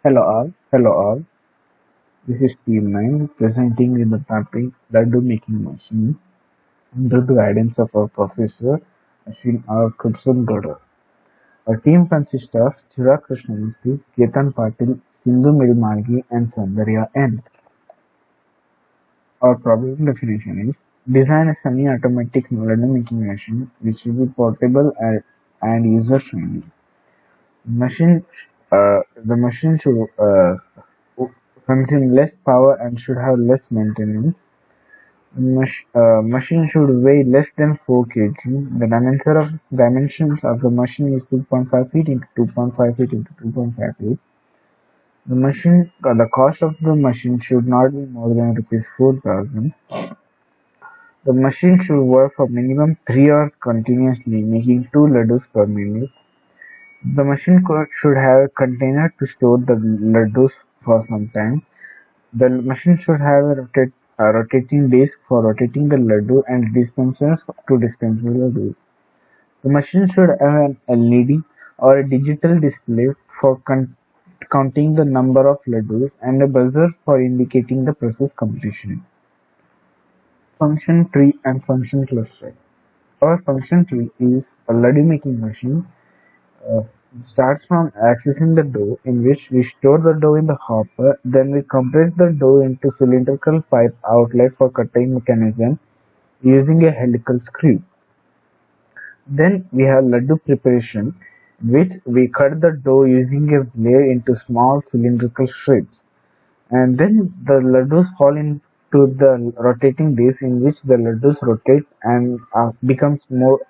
Hello all. This is Team 9 presenting in the topic Laddu making machine under the guidance of our professor Ashwin R. Kubsungada. Our team consists of Chirag Krishnamurthy, Ketan Patil, Sindhu Milmagi and Sandarya N. Our problem definition is design a semi-automatic laddu making machine which will be portable and user-friendly. The machine should consume less power and should have less maintenance. Machine should weigh less than 4 kg. The dimensions of the machine is 2.5 feet into 2.5 feet into 2.5 feet. The cost of the machine should not be more than rupees 4,000. The machine should work for minimum 3 hours continuously, making 2 laddus per minute. The machine should have a container to store the laddus for some time. The machine should have a rotating disc for rotating the laddu and dispensers to dispense the laddus. The machine should have an LED or a digital display for counting the number of laddus and a buzzer for indicating the process completion. Function tree and function cluster. Our function tree is a laddu making machine. Starts from accessing the dough, in which we store the dough in the hopper, then we compress the dough into cylindrical pipe outlet for cutting mechanism using a helical screw. Then we have laddu preparation, in which we cut the dough using a blade into small cylindrical strips, and then the laddus fall into the rotating disc, in which the laddus rotate and becomes more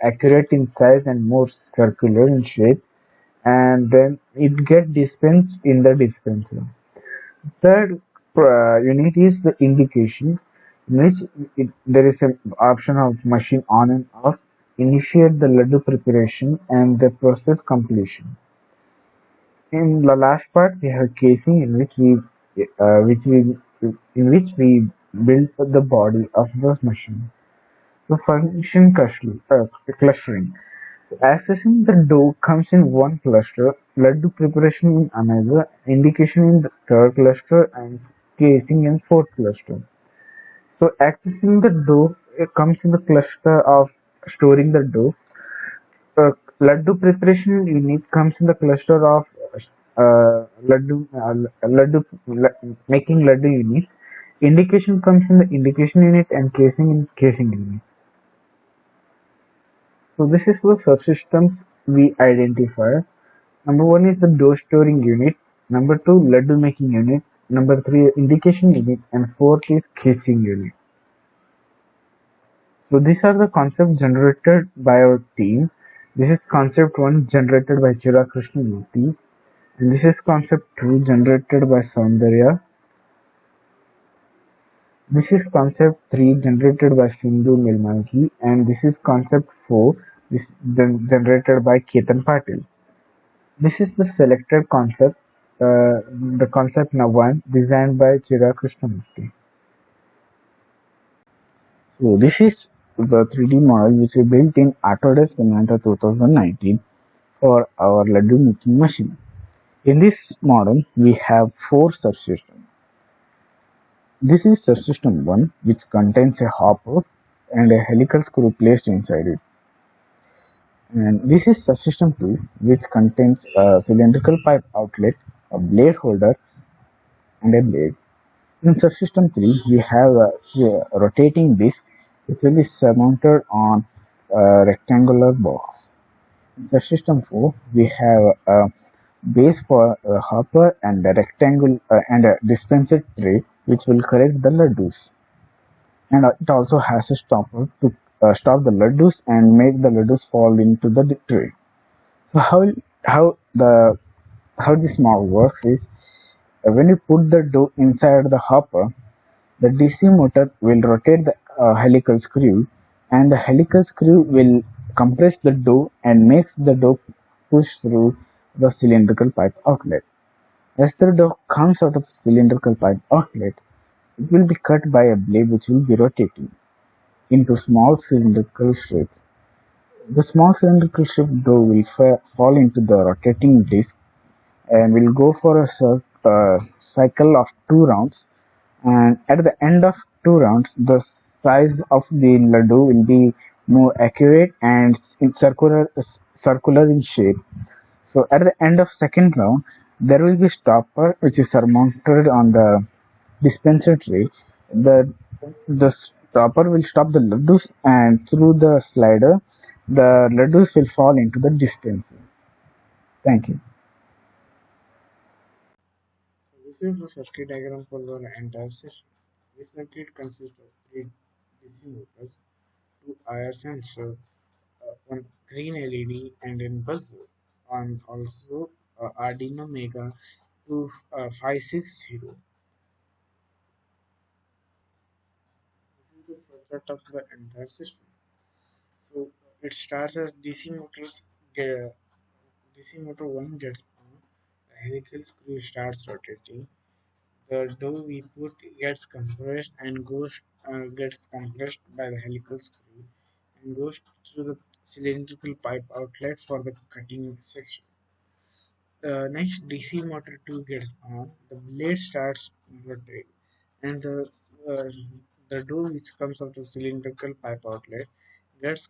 accurate in size and more circular in shape, and then it get dispensed in the dispenser. Third unit is the indication, in which there is an option of machine on and off, initiate the laddu preparation and the process completion. In the last part, we have casing, uh, which we in which we build the body of the machine. The function clustering. So accessing the dough comes in one cluster, laddu preparation in another, indication in the third cluster, and casing in fourth cluster. So accessing the dough comes in the cluster of storing the dough. Laddu preparation unit comes in the cluster of making laddu unit. Indication comes in the indication unit and casing in casing unit. So this is the subsystems we identify. Number one is the dough storing unit. Number two, laddu making unit. Number three, indication unit, and fourth is casing unit. So these are the concepts generated by our team. This is concept 1 generated by Chirag Krishnamurthy, and this is concept 2 generated by Saundarya. This is concept 3 generated by Sindhu Milmagi, and this is concept 4 generated by Ketan Patil. This is the selected concept, the concept number 1 designed by Chirag Krishnamurthy. So this is the 3D model which we built in Autodesk Inventor 2019 for our laddu making machine. In this model, we have 4 subsystems. This is subsystem 1, which contains a hopper and a helical screw placed inside it. And this is subsystem 2, which contains a cylindrical pipe outlet, a blade holder, and a blade. In subsystem 3, we have a rotating disc which will be surmounted on a rectangular box. In subsystem 4, we have a base for a hopper and a rectangle and a dispenser tray which will collect the laddus, and it also has a stopper to stop the laddus and make the laddus fall into the tray. So how this model works is, when you put the dough inside the hopper, the DC motor will rotate the helical screw, and the helical screw will compress the dough and makes the dough push through the cylindrical pipe outlet. As the dough comes out of the cylindrical pipe outlet, it will be cut by a blade which will be rotating into small cylindrical strips. The small cylindrical strip dough will fall into the rotating disc, and we'll go for a cycle of 2 rounds. And at the end of 2 rounds, the size of the laddu will be more accurate and in circular in shape. So at the end of second round, there will be stopper which is surmounted on the dispenser tray. The stopper will stop the laddus, and through the slider, the laddus will fall into the dispenser. Thank you. This is the circuit diagram for the entire system. This circuit consists of three DC motors, two IR sensors, one green LED, and a buzzer, and also Arduino Mega 2560. This is a flowchart of the entire system. So it starts as DC motors. DC motor 1 gets on, the helical screw starts rotating. The dough we put gets compressed by the helical screw and goes through the cylindrical pipe outlet for the cutting section. Next, DC motor 2 gets on, the blade starts rotate, and uh, the dough which comes out of cylindrical pipe outlet gets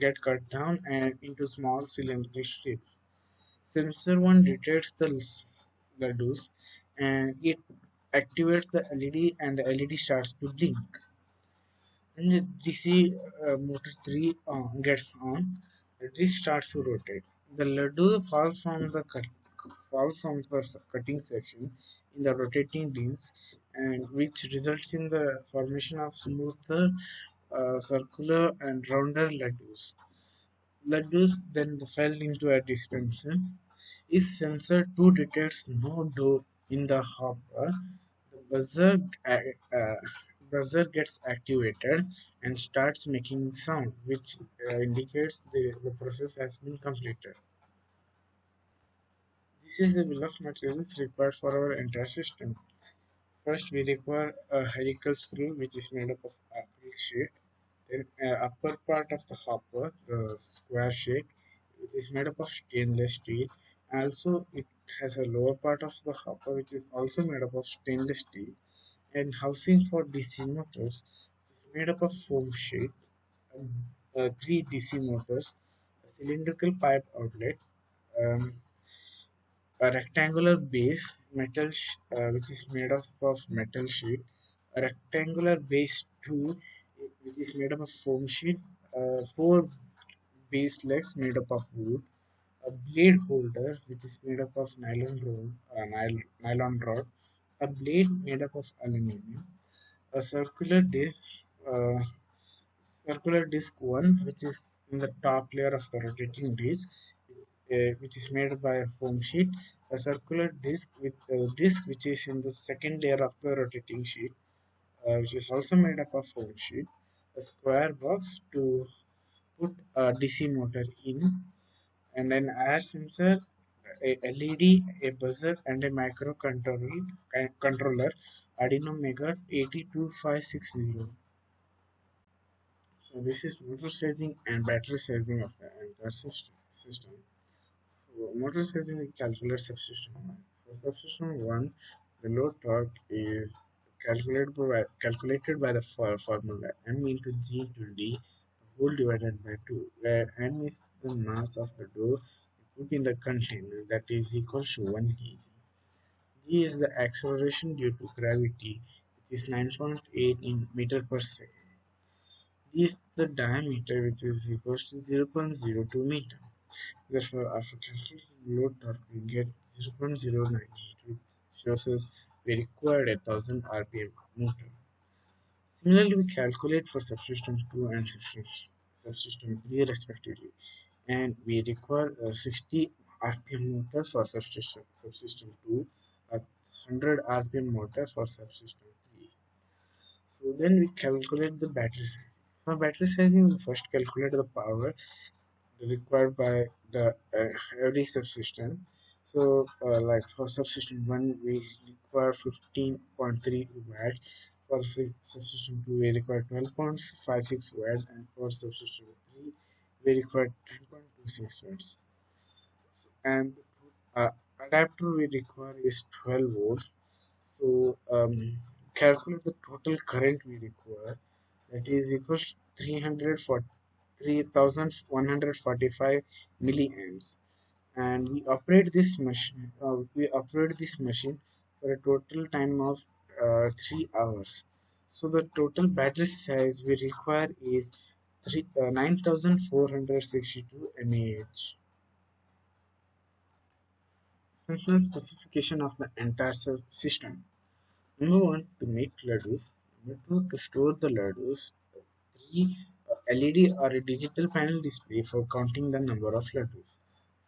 get cut down and into small cylindrical strips. Sensor 1 detects the dose and it activates the LED and the LED starts to blink. When the DC motor 3 gets on, the disc starts to rotate. The laddu falls from the cutting section in the rotating disc, and which results in the formation of smoother, circular, and rounder laddus. Laddus then fell into a dispenser. If sensor 2 detects no dough in the hopper, the uh, buzzer gets activated and starts making sound, which indicates the process has been completed. This is the bill of materials required for our entire system. First, we require a helical screw, which is made up of acrylic sheet. Then, upper part of the hopper, the square sheet, which is made up of stainless steel. Also, it has a lower part of the hopper, which is also made up of stainless steel. And housing for DC motors is made up of foam sheet, three DC motors, a cylindrical pipe outlet, um, a rectangular base which is made up of metal sheet, a rectangular base 2 which is made up of foam sheet, four base legs made up of wood, a blade holder which is made up of nylon rod, a blade made up of aluminum, a uh, circular disc 1 which is in the top layer of the rotating disc, which is made by a foam sheet, a circular disc with a disc which is in the second layer of the rotating sheet, which is also made up of foam sheet, a square box to put a DC motor in, and an air sensor, a LED, a buzzer, and a controller Arduino Mega 82560. So this is motor sizing and battery sizing of the entire system. So motor sizing we calculate subsystem 1. So subsystem 1, the load torque is calculated by the formula m into g into d whole divided by 2, where m is the mass of the dough put in the container, that is equal to 1 kg. G is the acceleration due to gravity, which is 9.8 in meter per second. Is the diameter, which is equals to 0.02 meter. Therefore, after calculating load torque, we get 0.098, which shows us we required 1000 RPM motor. Similarly, we calculate for subsystem 2 and subsystem 3 respectively, and we require a 60 RPM motor for subsystem 2, a 100 RPM motor for subsystem 3. So then we calculate the battery size. For battery sizing, we first calculate the power required by the every subsystem. So, like for subsystem 1, we require 15.3 watt. For subsystem 2, we require 12.56 watt, and for subsystem 3, we require 10.26 watts. And uh, adapter we require is 12 volts. So calculate the total current we require. That is equals to 3145 milliamps, and we operate this machine for a total time of 3 hours. So the total battery size we require is 9462 mAh. Functional specification of the entire system. Number one, to make laddus. Number two, to store the laddus. Three, LED or a digital panel display for counting the number of laddus.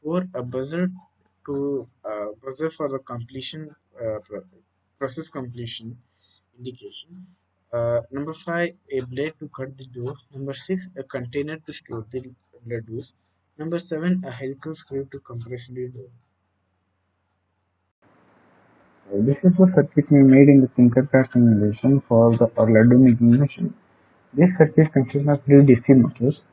Four, a buzzer for the process completion indication. Number five, a blade to cut the dough. Number six, a container to store the laddus. Number seven, a helical screw to compress the dough. So this is the circuit we made in the Tinkercad simulation for the Orlando making machine. This circuit consists of three DC motors.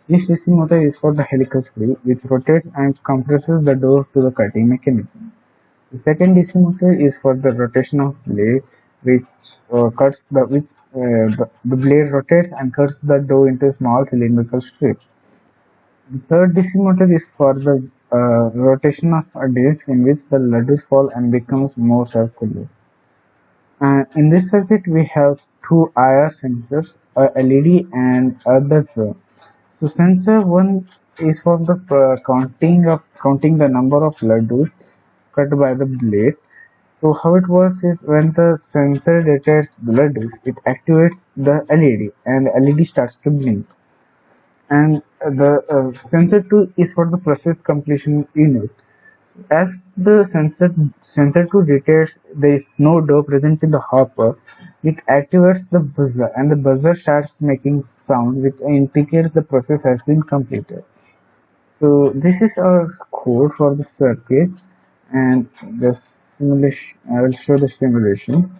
Each DC motor is for the helical screw, which rotates and compresses the dough to the cutting mechanism. The second DC motor is for the rotation of blade, which the blade rotates and cuts the dough into small cylindrical strips. The third DC motor is for the rotation of a disc in which the laddus fall and becomes more circular. In this circuit, we have two IR sensors, a LED and a buzzer. So sensor one is for the counting the number of laddus cut by the blade. So how it works is when the sensor detects the laddus, it activates the LED and the LED starts to blink. And the sensor 2 is for the process completion unit. As the sensor 2 detects there is no dough present in the hopper, it activates the buzzer and the buzzer starts making sound which indicates the process has been completed. So this is our code for the circuit, and the simulation, I will show the simulation.